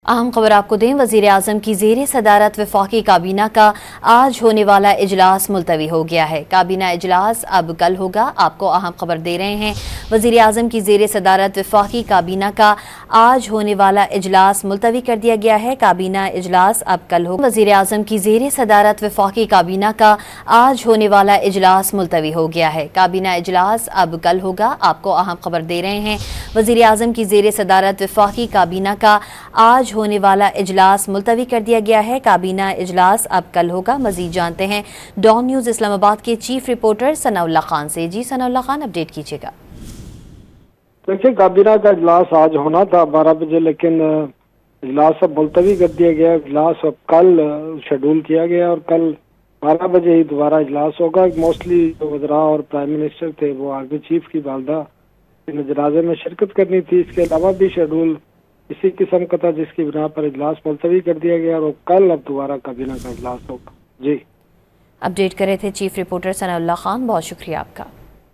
अहम खबर आपको दें, वजीर आजम की ज़ेर सदारत वफाकी काबीना का आज होने वाला इजलास मुलतवी हो गया है। काबीना इजलास अब कल होगा। आपको अहम खबर दे रहे हैं, वजीर आजम की ज़ेर सदारत वफाकी काबीना का आज होने वाला इजलास मुलतवी कर दिया गया है। काबीना इजलास अब कल होगा। वजीर आजम की ज़ेर सदारत वफाकी काबीना का आज होने वाला इजलास मुलतवी हो गया है। काबीना इजलास अब कल होगा। आपको अहम खबर दे रहे हैं, वजीर आजम की ज़ेर सदारत वफाकी काबीना का आज होने वाला इजलास मुलतवी कर दिया गया है। काबीना इजलास अब कल होगा। मजीद जानते हैं डॉन न्यूज़ इस्लामाबाद के चीफ रिपोर्टर सनाउल्लाह खान से। जी सनाउल्लाह खान, अपडेट कीजिएगा। देखिए, काबीना का इजलास आज होना था 12 बजे, लेकिन इजलास अब मुलतवी कर दिया गया। इजलास अब कल शेड्यूल किया गया और कल 12 बजे ही दोबारा इजलास होगा। मोस्टली जो वज़रा और प्राइम मिनिस्टर थे वो आर्मी चीफ की वालदा के जनाजे में शिरकत करनी थी। इसके अलावा भी शेड्यूल इसी किस्म का था, जिसकी बिना पर इजलास मुलतवी कर दिया गया और कल अब दोबारा काबीना का इजलास होगा। जी, अपडेट कर रहे थे चीफ रिपोर्टर सनाउल्लाह खान, बहुत शुक्रिया आपका।